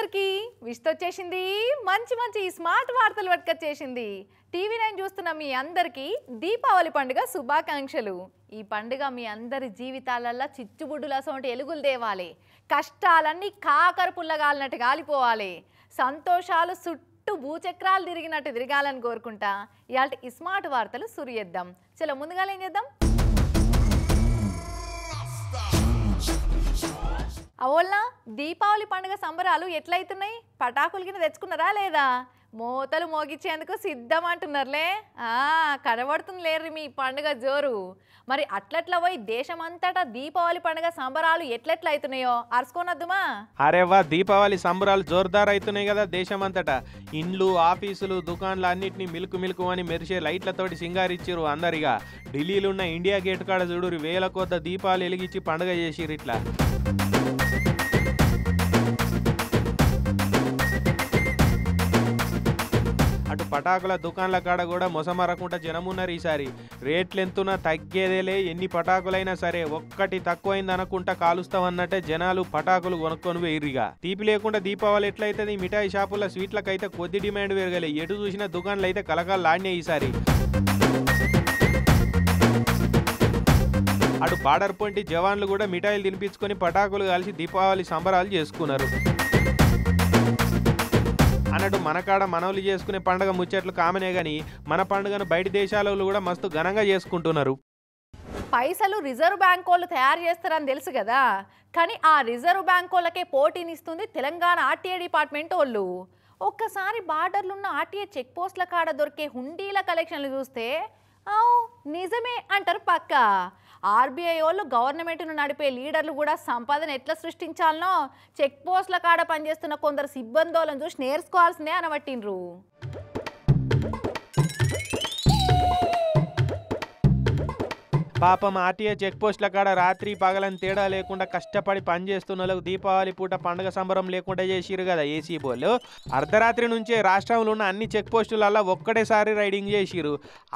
అందరికీ విస్తొచ్చేసింది మంచి మంచి స్మార్ట్ వార్తలు పట్టుకొచ్చేసింది. టీవీ9 చూస్తున్న మీ అందరికీ దీపావళి పండుగ శుభాకాంక్షలు. ఈ పండుగ మీ అందరి జీవితాలల్లో చిచ్చుబుడ్డులసోంటి ఎలుగులు తేవాలి, కష్టాలన్నీ కాకరపుల్లగాలినట్టు గాలిపోవాలి, సంతోషాలు చుట్టూ భూచక్రాలు తిరిగినట్టు తిరగాలని కోరుకుంటా ఇయాల్టి ఈ స్మార్ట్ వార్తలు సురియేద్దాం. చలో ముందుగా ఏం చేద్దాం. అవోల్నా దీపావళి పండుగ సంబరాలు ఎట్లయితున్నాయి? పటాకులు కింద తెచ్చుకున్నారా లేదా? మోతలు మోగించేందుకు సిద్ధం అంటున్నారులే. కనబడుతుంది లేరు మీ పండుగ జోరు. మరి అట్లట్లా పోయి దేశమంతటా దీపావళి పండుగ సంబరాలు ఎట్లెట్లా అవుతున్నాయో అరుచుకోనద్దుమా. అరే వా, దీపావళి సంబరాలు జోర్దార్ అవుతున్నాయి కదా దేశమంతటా. ఇండ్లు, ఆఫీసులు, దుకాన్లు అన్నిటినీ మిలుకు అని మెరిసే లైట్లతోటి సింగారిచ్చిరు అందరిగా. ఢిల్లీలో ఉన్న ఇండియా గేట్ కాడ చూడురు వేల కొద్ద దీపాలు వెలిగించి పండుగ చేసిరు. ఇట్లా అటు పటాకుల దుకాన్ల కాడ కూడా మొసమరకుండా జనమున్నారు. ఈసారి రేట్లు ఎంతున్నా తగ్గేదేలే. ఎన్ని పటాకులైనా సరే ఒక్కటి తక్కువైంది అనుకుంటా కాలుస్తామన్నట్టే జనాలు పటాకులు కొనుక్కొని వేయరిగా. తీపి లేకుండా దీపావళి ఎట్లయితుంది? మిఠాయి షాపుల స్వీట్లకైతే కొద్ది డిమాండ్ పెరగలే. ఎటు చూసిన దుకాన్లు అయితే కలకాలాడినాయి ఈసారి. అటు బార్డర్ పొంటి జవాన్లు కూడా మిఠాయిలు తినిపించుకొని పటాకులు కలిసి దీపావళి సంబరాలు చేసుకున్నారు. అన్నట్టు మనకాడ మనవలు చేసుకునే పండుగ ముచ్చట్లు కామనే గాని మన పండుగను బయట దేశాలలో కూడా మస్తు ఘనంగా చేసుకుంటున్నారు. పైసలు రిజర్వ్ బ్యాంక్ వాళ్ళు తయారు చేస్తారని తెలుసు కదా, కానీ ఆ రిజర్వ్ బ్యాంక్ వాళ్ళకే పోటీనిస్తుంది తెలంగాణ ఆర్టీఐ డిపార్ట్మెంట్ వాళ్ళు. ఒక్కసారి బార్డర్లు ఉన్న ఆర్టీఐ చెక్ పోస్ట్ల కాడ దొరికే హుండీల కలెక్షన్లు చూస్తే నిజమే అంటారు పక్క. ఆర్బీఐ వాళ్ళు గవర్నమెంట్ను నడిపే లీడర్లు కూడా సంపాదన ఎట్లా సృష్టించాలనో చెక్ పోస్ట్ల కాడ పనిచేస్తున్న కొందరు సిబ్బందులను చూసి నేర్చుకోవాల్సిందే అనబట్టిండ్రు. పాపం ఆర్టీఐ చెక్ పోస్టుల కాడ రాత్రి పగలని తేడా లేకుండా కష్టపడి పనిచేస్తున్న వాళ్ళకు దీపావళి పూట పండుగ సంబరం లేకుండా చేసిరు కదా ఏసీ బోళ్ళు. అర్ధరాత్రి నుంచే రాష్ట్రంలో ఉన్న అన్ని చెక్ పోస్టులలో ఒక్కటేసారి రైడింగ్ చేసిరు.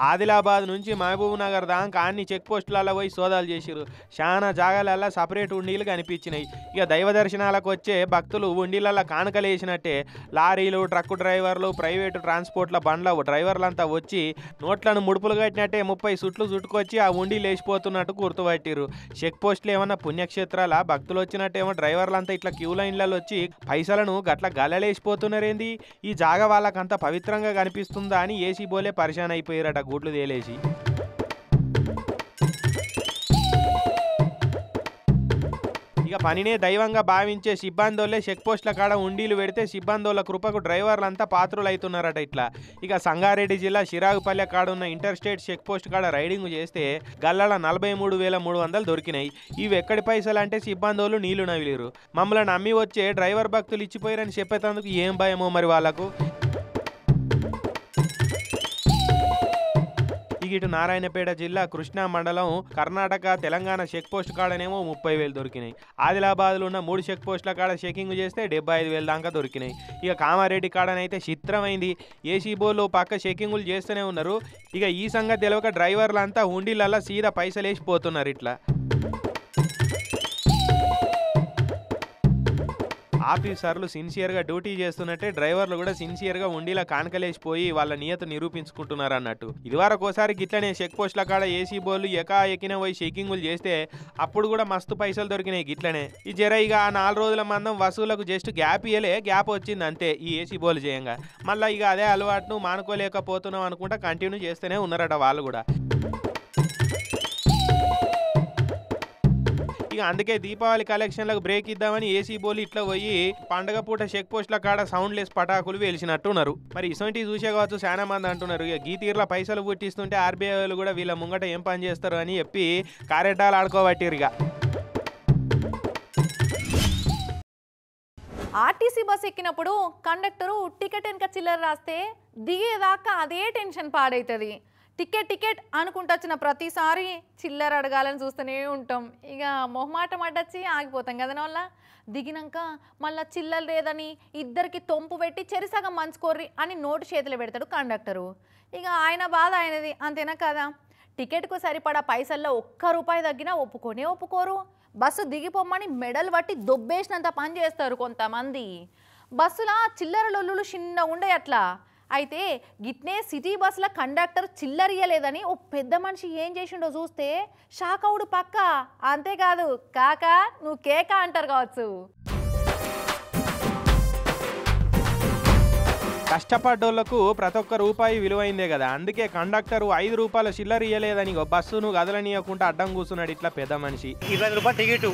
ఆదిలాబాద్ నుంచి మహబూబ్ నగర్ దాకా అన్ని చెక్ పోస్టులలో పోయి సోదాలు చేసిరు. చాలా జాగాలల్లో సపరేట్ ఉండిలు కనిపించినాయి. ఇక దైవ దర్శనాలకు వచ్చే భక్తులు ఉండిలలో కానుకలేసినట్టే లారీలు, ట్రక్కు డ్రైవర్లు, ప్రైవేటు ట్రాన్స్పోర్ట్ల బండ్ల డ్రైవర్లంతా వచ్చి నోట్లను ముడుపులు కట్టినట్టే 30 సుట్లు చుట్టుకొచ్చి ఆ ఉండి లేచిపోతున్నట్టు గుర్తుపట్టిరు. చెక్ పోస్టులు ఏమన్నా పుణ్యక్షేత్రాల? భక్తులు వచ్చినట్టేమో డ్రైవర్లంతా ఇట్లా క్యూ లైన్లలో వచ్చి పైసలను గట్ల గల్లలేసిపోతున్నారేంది? ఈ జాగా వాళ్ళకంత పవిత్రంగా కనిపిస్తుందా అని ఏసీ బోలే పరిశాన్ అయిపోయారట గుడ్లు తేలేసి. ఇక పనినే దైవంగా భావించే సిబ్బందోళ్ళే చెక్ పోస్టుల కాడ ఉండీలు పెడితే సిబ్బందోళ్ళ కృపకు డ్రైవర్లంతా పాత్రులు అవుతున్నారట. ఇట్లా ఇక సంగారెడ్డి జిల్లా చిరాగుపల్లె కాడ ఉన్న ఇంటర్ స్టేట్ చెక్ పోస్ట్ కాడ రైడింగ్ చేస్తే గల్లల 43,300 దొరికినాయి. ఇవి ఎక్కడి పైసలు అంటే సిబ్బందోళ్ళు నీళ్లు నవిలిరు. మమ్మల్ని నమ్మి వచ్చే డ్రైవర్ భక్తులు ఇచ్చిపోయారని చెప్పేందుకు ఏం భయమో మరి వాళ్ళకు. ఇటు నారాయణపేట జిల్లా కృష్ణా మండలం కర్ణాటక తెలంగాణ చెక్ పోస్ట్ కాడనేమో 30,000 దొరికినాయి. ఆదిలాబాద్లో ఉన్న 3 చెక్ పోస్టుల కాడ చెకింగ్ చేస్తే 75,000 దాకా దొరికినాయి. ఇక కామారెడ్డి కాడనైతే చిత్రమైంది. ఏసీ బోర్లు పక్క చెకింగులు చేస్తూనే ఉన్నారు. ఇక ఈ సంగతి తెలియక డ్రైవర్లంతా ఉండిలల్లా సీదా పైసలేసిపోతున్నారు. ఇట్లా ఆఫీసర్లు సిన్సియర్గా డ్యూటీ చేస్తున్నట్టే డ్రైవర్లు కూడా సిన్సియర్గా ఉండిలా కానకలేసిపోయి వాళ్ళ నియత నిరూపించుకుంటున్నారు అన్నట్టు. ఇదివరకోసారి గిట్లనే చెక్ పోస్టుల కాడ ఏసీ బోర్లు ఎకిన పోయి చెకింగులు చేస్తే అప్పుడు కూడా మస్తు పైసలు దొరికినాయి గిట్లనే. ఈ జర ఇక 4 రోజుల మందం వసూలకు జస్ట్ గ్యాప్ వచ్చింది అంతే ఈ ఏసీ బోర్లు చేయంగా. మళ్ళీ ఇక అదే అలవాటును మానుకోలేకపోతున్నాం అనుకుంటా కంటిన్యూ చేస్తూనే ఉన్నారట వాళ్ళు కూడా. ఇక అందుకే దీపావళి కలెక్షన్లకు బ్రేక్ ఇద్దామని ఏసీ బోలు ఇట్లా పోయి పండగ పూట చెక్ పోస్టుల కాడ సౌండ్లెస్ పటాకులు వేల్చినట్టున్నారు. మరి ఇసొంటి చూసే కావచ్చు చాలా మంది అంటున్నారు. ఇక గీతీర్ల పైసలు పుట్టిస్తుంటే ఆర్బీఐ వాళ్ళు కూడా వీళ్ళ ముంగట ఏం పని చేస్తారు అని చెప్పి కారెట్టాలు ఆడుకోబట్టిరుగా. ఆర్టీసీ బస్ ఎక్కినప్పుడు కండక్టరు టికెట్ వెనక చిల్లర రాస్తే దిగేదాకా అదే టెన్షన్ పాడవుతుంది. టికెట్ అనుకుంటూ వచ్చిన ప్రతిసారి చిల్లర అడగాలని చూస్తూనే ఉంటాం. ఇక మొహమాటం అడ్డొచ్చి ఆగిపోతాం కదా. వల్ల దిగినాక మళ్ళీ చిల్లర లేదని ఇద్దరికి తొంపు పెట్టి చెరిసగం మంచుకోర్రి అని నోటు చేతులు పెడతాడు కండక్టరు. ఇక ఆయన బాధ ఆయనది, అంతేనా కదా. టికెట్కు సరిపడా పైసల్లో ₹1 తగ్గినా ఒప్పుకోరు. బస్సు దిగిపోమ్మని మెడలు పట్టి దొబ్బేసినంత పని చేస్తారు కొంతమంది. బస్సుల చిల్లర లొల్లులు చిన్న ఉండే అట్లా. అయితే గిట్నే సిటీ బస్సుల కండక్టర్ చిల్లరియలేదని ఓ పెద్ద మనిషి ఏం చేసిండో చూస్తే షాక్ అవుడు పక్క. అంతేకాదు కాకా నువ్వు కేకా అంటారు కావచ్చు. కష్టపడ్డోళ్లకు ప్రతి ఒక్క రూపాయి విలువైందే కదా, అందుకే కండక్టర్ 5 రూపాయల చిల్లర ఇయ్యలేదని బస్సును కదలనీయకుండా అడ్డం కూర్చున్నాడు ఇట్లా పెద్ద మనిషి. 20 రూపాయలు టికెట్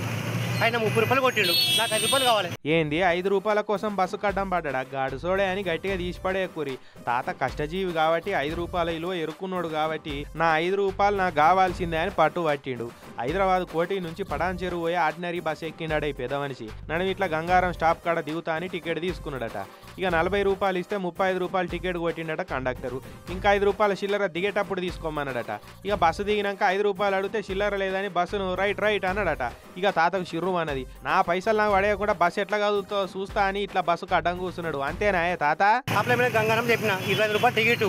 ఆయన 30 రూపాయలు కొట్టిండు, నాకు 5 రూపాయలు కావాలి. ఏంది 5 రూపాయల కోసం బస్సు కడ్డం పడ్డా? గాడు సోడే అని గట్టిగా తీసిపడే కూరి. తాత కష్టజీవి కాబట్టి 5 రూపాయల విలువ ఎరుక్కున్నాడు కాబట్టి నా 5 రూపాయలు నాకు కావాల్సిందే అని పట్టు పట్టిండు. హైదరాబాద్ కోటి నుంచి పటాన్ చెరువు పోయి ఆర్డినరీ బస్సు ఎక్కిండాడు ఈ పెద్ద మనిషి. నడుము ఇట్లా గంగారం స్టాప్ కాడ దిగుతా అని టికెట్ తీసుకున్నాడట. ఇక 40 రూపాయలు ఇస్తే 35 రూపాయలు టికెట్ కొట్టిండట కండక్టరు. ఇంకా 5 రూపాయల చిల్లర దిగేటప్పుడు తీసుకోమన్నాడట. ఇక బస్సు దిగినాక 5 రూపాయలు అడిగితే చిల్లర లేదని బస్సును రైట్ అన్నాడట. ఇక తాతకు చిర్రు అన్నది. నా పైసలు నాకు పడేయకుండా బస్సు ఎట్లా కదులుతో చూస్తా అని ఇట్లా బస్సుకు అడ్డం కూర్చున్నాడు. అంతేనా తాత? అప్పుడు గంగారం చెప్పిన 20 రూపాయలు టికెట్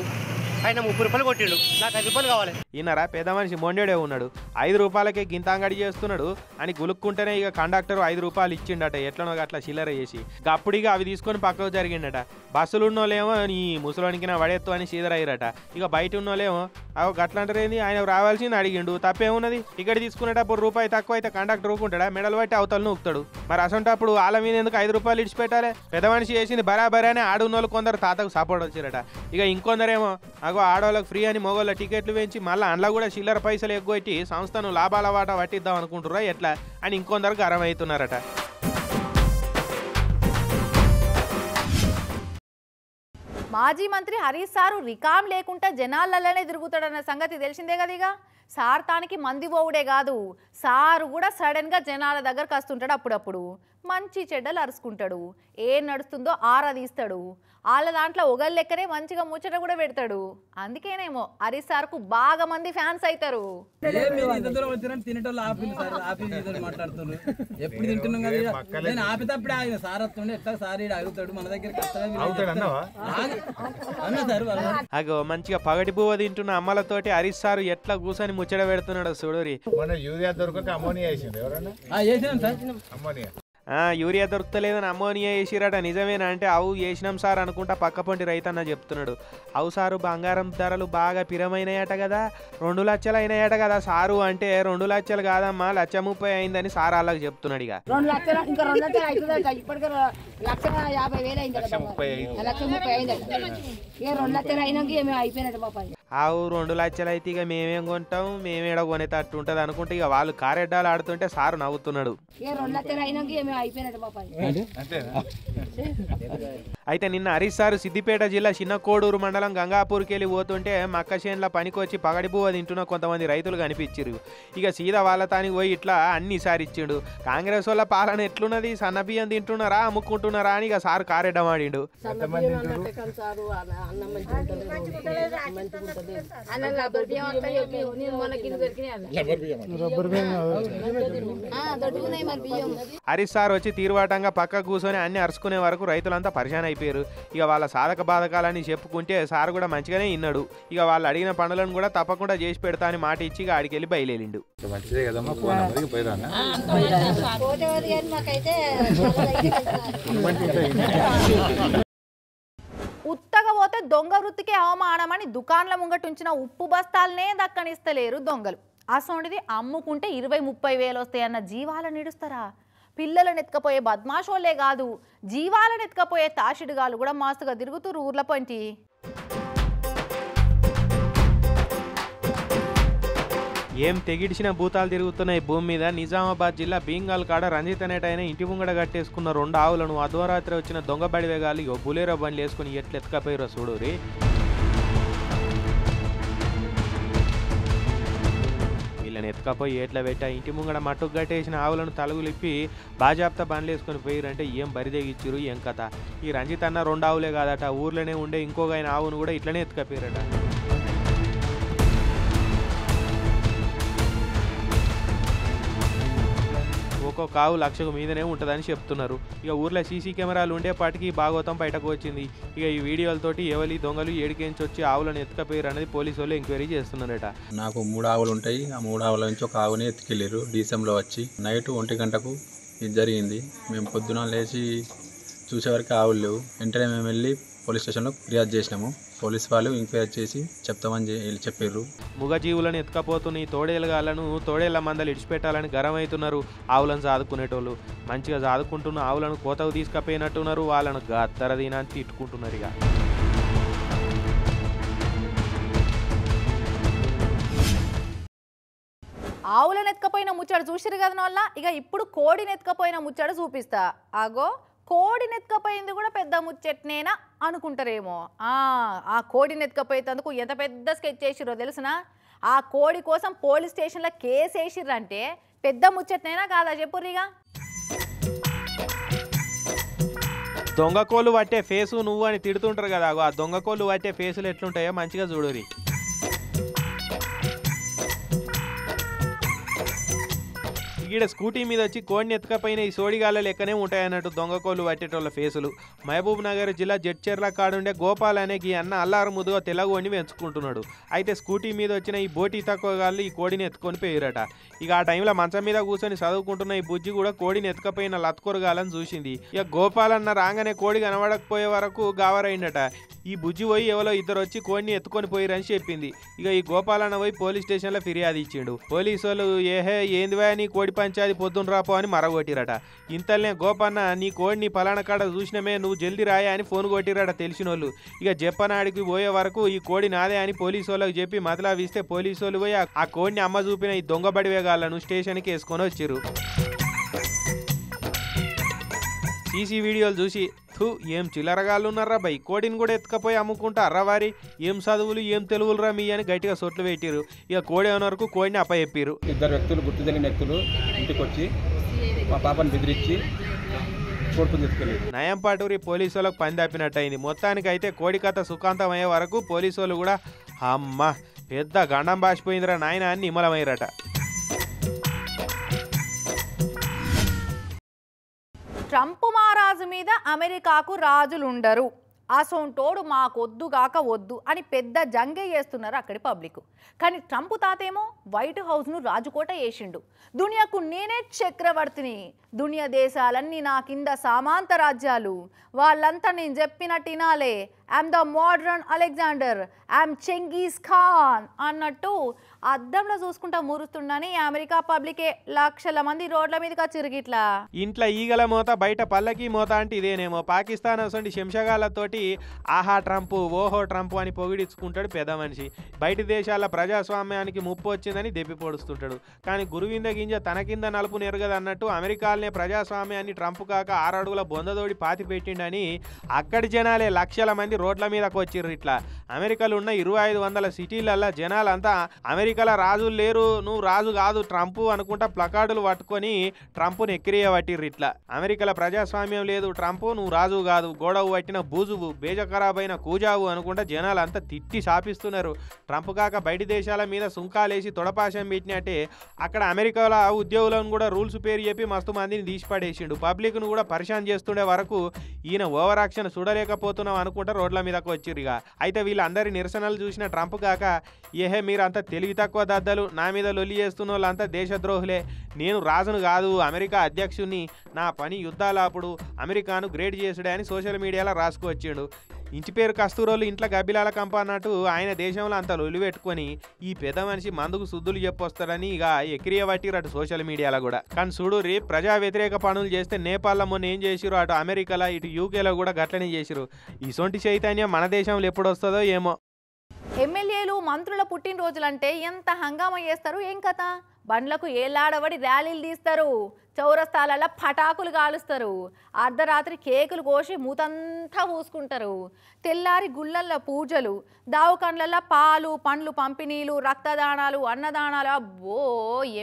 ఆయన 30 రూపాయలు కొట్టిండు, నాకు 5 రూపాయలు కావాలి. ఈయనరా పెద్ద మనిషి మొండేడే ఉన్నాడు. 5 రూపాయలకే గింత అంగడి చేస్తున్నాడు అని గులుక్కుంటేనే ఇక కండక్టర్ 5 రూపాయలు ఇచ్చిండట ఎట్లనో అట్లా చిల్లర చేసి. అప్పుడు ఇక అవి తీసుకొని పక్కకు జరిగిండట. బస్సులు ఉన్నోళ్ళేమో నీ ముసలోనికి నా పడేత్తు అని సీదరయ్యారట. ఇక బయట ఉన్నోళ్ళేమో అవి గట్లంటారేంది, ఆయన రావాల్సింది అడిగిండు, తప్పేమున్నది? టికెట్ తీసుకునేటప్పుడు రూపాయి తక్కువ అయితే కండక్టర్ ఊకుంటాడా? మెడల్ బట్టి అవతల నూకుతాడు. మరి అసంటప్పుడు వాళ్ళ మీద ఎందుకు 5 రూపాయలు ఇడిచిపెట్టాలి? పెద్ద మనిషి చేసింది బరాబరానే ఆడున్నోళ్ళు కొందరు తాతకు సపోర్ట్ వచ్చారట. ఇక ఇంకొందరేమో అగో ఆడవాళ్ళకి ఫ్రీ అని మొగోళ్ళ టికెట్లు వేయించి మళ్ళీ అందులో కూడా చిల్లర పైసలు ఎక్కువట్టి సంస్థను లాభాల వాటా పట్టిద్దాం అనుకుంటురా ఎట్లా అని ఇంకొందరికి అర్థమవుతున్నారట. మాజీ మంత్రి హరీష్ సారు రికామ్ లేకుండా జనాలలోనే తిరుగుతాడన్న సంగతి తెలిసిందే కదా. ఇక సార్ తానికి మంది పోవుడే కాదు, సారు కూడా సడన్గా జనాల దగ్గరకు వస్తుంటాడు. అప్పుడప్పుడు మంచి చెడ్డలు అరుచుకుంటాడు, ఏం నడుస్తుందో ఆరా తీస్తాడు. వాళ్ళ దాంట్లో ఒకళ్ళ లెక్కనే మంచిగా ముచ్చట కూడా పెడతాడు. అందుకేనేమో హరీష్ సార్కు బాగా మంది ఫ్యాన్స్ అవుతారు. ఎప్పుడు తింటున్నాం కదా, నేను ఆపితప్పుడు ఆయన సార్ వస్తుండే ఎట్లా సార్ అడుగుతాడు మన దగ్గర అగో మంచిగా పగటి పువ్వు తింటున్న అమ్మలతోటి హరీష్ సారు ఎట్లా కూర్చొని ముచ్చట పెడుతున్నాడు చూడరి. యూరియా దొరకక అమోనియా వేసింది ఎవరన్నా? చేసినాం సార్ అమోనియా యూరియా దొరుకుతలేదని అమ్మోనియా వేసిరట. నిజమేనా అంటే అవు వేసినాం సార్ అనుకుంటా పక్కపొంటి రైతన్న చెప్తున్నాడు. అవు సారు బంగారం ధరలు బాగా పిరమైనాయట కదా, 2 లక్షలు అయినాయట కదా సారు అంటే 2 లక్షలు కాదమ్మా 1,30,000 అయిందని సార్ వాళ్ళకి చెప్తున్నాడు. ఇక 2 లక్షలు ఇంకా 2 లక్షలు అవుతుందట. ఇప్పటికే 1,50,000 అయిందట. 1,30,000 అయిందట. ఇక 2 లక్షలు అయినాక ఏమో అయిపోయినట్టు పాపాయి. ఆవు 2 లక్షలు అయితే ఇక మేమేం కొంటాం, మేమేడ కొనేటట్టు ఉంటుంది అనుకుంటే ఇక వాళ్ళు కారెడ్డాలు ఆడుతుంటే సారు నవ్వుతున్నాడు. ఇక 2 లక్షలు అయినాక ఏమో అయిపోయినట్టు పాపాయి. అయితే నిన్న హరీష్ సారు సిద్దిపేట జిల్లా చిన్న కోడూరు మండలం గంగాపూర్కి వెళ్ళి పోతుంటే మక్క చేనుల పనికొచ్చి పగడి పువ్వు తింటున్న కొంతమంది రైతులు కనిపించారు. ఇక సీదా వాళ్ళ తానికి పోయి ఇట్లా అన్ని సారి ఇచ్చిండు. కాంగ్రెస్ వాళ్ళ పాలన ఎట్లున్నది, సన్నబియ్యం తింటున్నారా అమ్ముకుంటున్నారా అని ఇక సారు కారెడ్డమాడిండు. హరీష్ సార్ వచ్చి తీరువాటంగా పక్క కూర్చొని అన్ని అరుచుకునే వరకు రైతులంతా పరిశాన్ అయిపోయారు. ఇక వాళ్ళ సాధక బాధకాలని చెప్పుకుంటే సార్ కూడా మంచిగానే విన్నాడు. ఇక వాళ్ళు అడిగిన పనులను కూడా తప్పకుండా చేసి పెడతా అని మాట ఇచ్చి ఇక ఆడికి వెళ్ళి బయలుదేరిండు. ఉత్తగా పోతే దొంగ వృత్తికే అవమానమని దుకాణాల ముంగటుంచిన ఉప్పు బస్తాలనే దక్కనిస్తలేరు దొంగలు. అసోంటిది అమ్ముకుంటే 20-30 వేలు వస్తాయన్న జీవాలను ఇడుస్తారా? పిల్లలను ఎత్తుకపోయే బద్మాషోళ్లే కాదు, జీవాలను ఎత్తుకపోయే తాషిడుగాలు కూడా మాస్తుగా తిరుగుతూ ఊర్ల పంటి. ఏం తెగిడిచిన భూతాలు తిరుగుతున్నాయి భూమి మీద. నిజామాబాద్ జిల్లా బీంగాల్ కాడ రంజిత్ అనేటైన ఇంటి ముంగడ కట్టేసుకున్న 2 ఆవులను అర్ధరాత్రి వచ్చిన దొంగ బడివేగాలు బులేరో బండ్లు వేసుకుని ఎట్లు ఎత్తుకపోయారో చూడూరి. వీళ్ళని ఎత్తుకపోయి ఎట్లా పెట్టా ఇంటి ముంగడ మట్టుకు కట్టేసిన ఆవులను తలుగులిప్పి బాజాప్తా బండ్లు వేసుకొని పోయారంటే ఏం బరిదెగిచ్చిరు ఏం కథ. ఈ రంజిత్ అన్న 2 ఆవులే కాదట, ఊర్లోనే ఉండే ఇంకొక ఆయన ఆవును కూడా ఇట్లనే ఎత్తుకపోయారట. ఒక్కొక్క ఆవు 1,00,000 మీదనే ఉంటుందని చెప్తున్నారు. ఇక ఊర్లో సీసీ కెమెరాలు ఉండేపాటికి భాగవతం బయటకు వచ్చింది. ఇక ఈ వీడియోలతోటి ఎవరి దొంగలు ఏడికేంచి వచ్చి ఆవులను ఎత్తుకపోయారు అనేది పోలీసు వాళ్ళు ఎంక్వైరీ చేస్తున్నారట. నాకు 3 ఆవులు ఉంటాయి. ఆ 3 ఆవుల నుంచి ఒక ఆవుని ఎత్తుకెళ్ళారు. డీసెంలో వచ్చి నైట్ 1 గంటకు ఇది జరిగింది. మేము పొద్దున లేచి చూసేవరకు ఆవులు లేవు. వెంటనే మేము వెళ్ళి పోలీస్ స్టేషన్లో ఫిర్యాదు చేసినాము. పోలీస్ వాళ్ళు ఎంక్వైరీ చేసి చెప్తామని చెప్పారు. మూగజీవులను ఎత్తుకపోతున్న ఈ తోడేలుగాలను తోడేళ్ల మందలు ఇడిచిపెట్టాలని గరమవుతున్నారు ఆవులను సాదుకునేటోళ్ళు. మంచిగా సాదుకుంటున్న ఆవులను కోతకు తీసుకపోయినట్టున్నారు. వాళ్ళను గత్తర దీనాన్ని తిట్టుకుంటున్నారు. ఇక ఆవులను ఎత్తుకపోయిన ముచ్చట చూసిరు కదా వల్ల. ఇక ఇప్పుడు కోడిని ఎత్తుకపోయిన ముచ్చట చూపిస్తా. ఆగో కోడిని ఎత్తుకపోయింది కూడా పెద్ద ముచ్చట్నేనా అనుకుంటారేమో. ఆ కోడిని ఎత్తుకపోయేందుకు ఎంత పెద్ద స్కెచ్ చేసిరో తెలుసునా. ఆ కోడి కోసం పోలీస్ స్టేషన్లో కేసు వేసిర్రంటే పెద్ద ముచ్చట్నేనా కాదా చెప్పుర్రిగా. దొంగ కోళ్ళు పట్టే ఫేసు నువ్వు అని తిడుతుంటారు కదా. ఆ దొంగ కోళ్ళు పట్టే ఫేసులు ఎట్లుంటాయో మంచిగా చూడురి. ఈడ స్కూటీ మీద వచ్చి కోడిని ఎత్తుకపోయిన ఈ సోడిగాళ్ళ లెక్కనే ఉంటాయన్నట్టు దొంగ కోళ్ళు పట్టేటోళ్ళ ఫేసులు. మహబూబ్ నగర్ జిల్లా జడ్చెర్ల కాడుండే గోపాల్ అనే ఈ అన్న అల్లారు ముదుగా తెల్లగోడిని పెంచుకుంటున్నాడు. అయితే స్కూటీ మీద వచ్చిన ఈ బోటి తక్కువ గాళ్ళు ఈ కోడిని ఎత్తుకొని పోయారట. ఇక ఆ టైంలో మంచం మీద కూర్చొని చదువుకుంటున్న ఈ బుజ్జి కూడా కోడిని ఎత్తుకపోయిన లత్కొరగాలని చూసింది. ఇక గోపాల్ అన్న రాగానే కోడి కనబడకపోయే వరకు గావరైందట. ఈ బుజ్జి పోయి ఎవరో ఇద్దరు వచ్చి కోడిని ఎత్తుకొని పోయిరని చెప్పింది. ఇక ఈ గోపాలన్న పోయి పోలీస్ స్టేషన్లో ఫిర్యాదు ఇచ్చిండు. పోలీసు వాళ్ళు ఏందివా నీ కోడి పంచాది పొద్దున రాపో అని మరగొట్టిరట. ఇంతలనే గోపన్న నీ కోడిని పలానా కాడ చూసినమే నువ్వు జల్దీ రాయా అని ఫోన్ కొట్టిరట తెలిసినోళ్ళు. ఇక చెప్పనాడికి పోయే వరకు ఈ కోడి నాదే అని పోలీసు వాళ్ళకి చెప్పి మతలావిస్తే పోలీసు వాళ్ళు పోయి ఆ కోడిని అమ్మ చూపిన ఈ దొంగబడి వేగాళ్ళను స్టేషన్కి వేసుకొని వచ్చిర్రు. సీసీ వీడియోలు చూసి ఏం చిల్లరగాళ్ళు ఉన్నారా బై, కోడిని కూడా ఎత్తుకపోయి అమ్ముకుంటా అర్రవారి, ఏం చదువులు ఏం తెలుగులురా మీ అని గట్టిగా సొట్లు పెట్టిరు. ఇక కోడి వరకు కోడిని అప్పచెప్పిరు. ఇద్దరు వ్యక్తులు గుర్తు తెలియని వ్యక్తులు ఇంటికి వచ్చి మా పాపను బెదిరించి కోడుకుని తీసుకెళ్ళి నయంపాటూరి పోలీసు వాళ్ళకు పని తప్పినట్టయింది. మొత్తానికి అయితే కోడి కథ సుఖాంతం అయ్యే వరకు పోలీసు వాళ్ళు కూడా అమ్మ పెద్ద గండం బాసిపోయిందిరా నాయన అని నిమ్మలమయ్యారట. ట్రంప్ మహారాజు మీద అమెరికాకు రాజులుండరు, అసొంటోడు మాకొద్దుగాక వద్దు అని పెద్ద జంగే చేస్తున్నారు అక్కడి పబ్లిక్. కానీ ట్రంప్ తాతేమో వైట్ హౌస్ను రాజుకోట వేసిండు. దునియాకు నేనే చక్రవర్తిని, దునియా దేశాలన్నీ నా కింద సామంత రాజ్యాలు, వాళ్ళంతా నేను చెప్పినట్టు వినాలే, I'm the modern Alexander, I'm Genghis Khan అన్నట్టు అద్దంలో చూసుకుంటా మురుస్తుండని అమెరికా పబ్లికే లక్షల మంది రోడ్ల మీదకి చిరిగిట్లా. ఇంట్లో ఈగల మోత బయట పల్లకి మోత అంటే ఇదేనేమో. పాకిస్తాన్ అసలు శంషగాలతోటి ఆహా ట్రంప్ ఓహో ట్రంప్ అని పొగిడించుకుంటాడు పెద్ద మనిషి. బయట దేశాల ప్రజాస్వామ్యానికి ముప్పు వచ్చిందని దెప్పి పొడుస్తుంటాడు. కానీ గురువింద గింజ తన కింద నలుపు నెరగదు అన్నట్టు అమెరికాలనే ప్రజాస్వామ్యాన్ని ట్రంప్ కాక 6 అడుగుల బొందదోడి పాతి పెట్టిండని అక్కడి జనాలే లక్షల మంది రోడ్ల మీదకి వచ్చిర్రు. ఇట్లా అమెరికాలో ఉన్న 2500 సిటీలల్లో జనాలంతా అమెరికాలో రాజులు లేరు, నువ్వు రాజు కాదు ట్రంప్ అనుకుంటా ప్లకార్డులు పట్టుకొని ట్రంప్ను ఎక్కిరియబట్టిర్రు. ఇట్లా అమెరికాలో ప్రజాస్వామ్యం లేదు, ట్రంప్ నువ్వు రాజు కాదు, గొడవ పట్టిన బూజువు, బేజ ఖరాబైన కూజావు అనుకుంటా జనాలంతా తిట్టి శాపిస్తున్నారు. ట్రంప్ కాక బయటి దేశాల మీద సుంకాలేసి తొడపాశం పెట్టినట్టే అక్కడ అమెరికాలో ఉద్యోగులను కూడా రూల్స్ పేరు చెప్పి మస్తు మందిని తీసిపడేసిండు. పబ్లిక్ను కూడా పరిశాన్ చేస్తుండే వరకు ఈయన ఓవర్ యాక్షన్ చూడలేకపోతున్నాం అనుకుంటా రోడ్ల మీదకి వచ్చిర్రుగా. అయితే వీళ్ళందరి నిరసనలు చూసిన ట్రంప్ కాక మీరంతా తెలివి తక్కువ దద్దలు, నా మీద లొల్లి చేస్తున్న వాళ్ళంతా దేశద్రోహులే, నేను రాజును కాదు అమెరికా అధ్యక్షుడిని, నా పని యుద్ధాలప్పుడు అమెరికాను గ్రేట్ చేసుడే అని సోషల్ మీడియాలో రాసుకొచ్చిండు. ఇంటి పేరు కస్తూరోళ్ళు ఇంట్లో గబ్బిలాల కంప అన్నట్టు ఆయన దేశంలో అంత లొల్లి పెట్టుకొని ఈ పెద్ద మనిషి మందుకు శుద్ధులు చెప్పొస్తాడని ఇక ఎక్కిరియబట్టిరటు సోషల్ మీడియాలో కూడా. కానీ చూడు రే ప్రజా వ్యతిరేక పనులు చేస్తే నేపాల్లో మొన్న ఏం చేసిరు, అటు అమెరికాలో ఇటు యూకేలో కూడా గట్లనే చేసిరు. ఇసొంటి చైతన్యం మన దేశంలో ఎప్పుడు వస్తుందో ఏమో. ఎమ్మెల్యేలు మంత్రుల పుట్టినరోజులంటే ఎంత హంగామా చేస్తారు ఏం కథ. బండ్లకు ఏలాడబడి ర్యాలీలు తీస్తారు, చౌరస్తాలలో పటాకులు కాలుస్తారు, అర్ధరాత్రి కేకులు కోసి మూతంతా పూసుకుంటారు, తెల్లారి గుళ్ళల్లో పూజలు, దావకండ్లలో పాలు పండ్లు పంపిణీలు, రక్తదానాలు, అన్నదానాలు. అబ్బో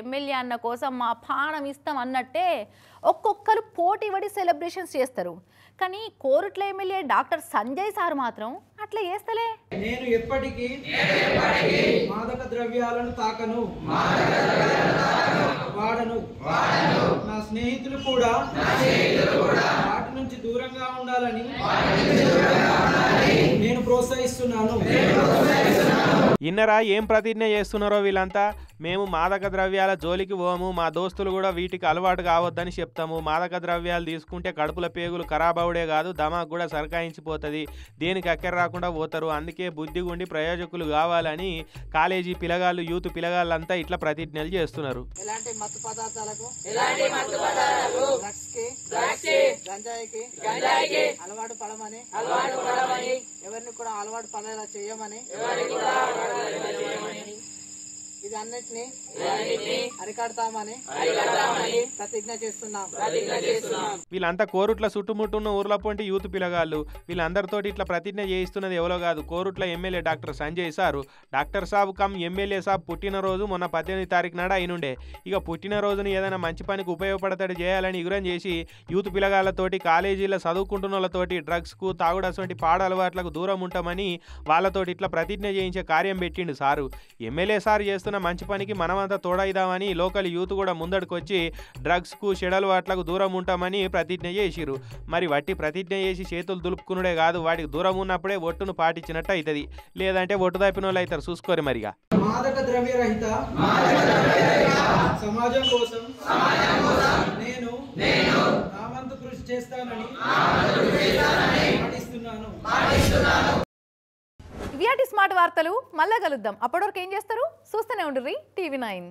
ఎమ్మెల్యే అన్న కోసం మా ప్రాణం ఇస్తాం అన్నట్టే ఒక్కొక్కరు పోటీ పడి సెలబ్రేషన్స్ చేస్తారు. కానీ Korutla MLA doctor Sanjay sir మాత్రం అట్లా చేస్తలే. నేను ఎప్పటికీ మాదక ద్రవ్యాలను తాకను, వాడను. నా స్నేహితులు కూడా వాటి నుంచి దూరంగా ఉండాలని నేను ప్రోత్సహిస్తున్నాను. ఇన్నరా ఏం ప్రతిజ్ఞ చేస్తున్నారో వీళ్ళంతా. మేము మాదక ద్రవ్యాల జోలికి పోము, మా దోస్తులు కూడా వీటికి అలవాటు కావద్దని చెప్తాము. మాదక ద్రవ్యాలు తీసుకుంటే కడుపుల పేగులు ఖరాబ్ అవుడే కాదు, దమాకు కూడా సరకాయించిపోతుంది, దేనికి అక్కర రాకుండా పోతారు. అందుకే బుద్ధిగుండి ప్రయోజకులు కావాలని కాలేజీ పిల్లగాళ్ళు యూత్ పిల్లగాళ్ళంతా ఇట్లా ప్రతిజ్ఞలు చేస్తున్నారు. ఎలాంటి మత్తు పదార్థాలకు గంజాయికి అలవాటు పడమని ఎవరిని కూడా అలవాటు పడేలా చేయమని ఇది అన్నిటినీ అరికడతామని ప్రతిజ్ఞ చేస్తున్నాం. వీళ్ళంతా కోరుట్ల చుట్టుముట్టున్న ఊర్ల పొంటి యూత్ పిల్లగాళ్ళు. వీళ్ళందరితోటి ఇట్లా ప్రతిజ్ఞ చేయిస్తున్నది ఎవరో కాదు, Korutla MLA doctor Sanjay sir. Doctor సాబ్ కమ్ ఎమ్మెల్యే సాబ్ పుట్టినరోజు మొన్న 18వ తారీఖు నాడు అయినుండే. ఇక పుట్టినరోజుని ఏదైనా మంచి పనికి ఉపయోగపడతాడు చేయాలని ఇగురం చేసి యూత్ పిల్లగాళ్ళతోటి కాలేజీలో చదువుకుంటున్న వాళ్ళతోటి డ్రగ్స్కు తాగుడు అటువంటి పాడ అలవాట్లకు దూరం ఉంటామని వాళ్ళతోటి ఇట్లా ప్రతిజ్ఞ చేయించే కార్యం పెట్టిండు సారు. ఎమ్మెల్యే సార్ చేస్తున్న మంచి పనికి మనమంతా తోడైదామని లోకల్ యూత్ కూడా ముందడుకొచ్చి డ్రగ్స్కు చెడలవాట్లకు దూరం ఉంటామని ప్రతిజ్ఞ చేసిరు. మరి వట్టి ప్రతిజ్ఞ చేసి చేతులు దులుపుకునుడే కాదు, వాటికి దూరం ఉన్నప్పుడే ఒట్టును పాటించినట్టు అవుతుంది, లేదంటే ఒట్టు తప్పిన వాళ్ళు అవుతారు. చూసుకోరు మరిగా. మాదక ద్రవ్య రహిత సమాజం కోసం నేను నా వంతు కృషి చేస్తానని పాటిస్తున్నాను. ఇవి స్మార్ట్ వార్తలు. మళ్ళా కలుద్దాం. అప్పటివరకు ఏం చేస్తారు? చూస్తూనే ఉండుర్రి TV9.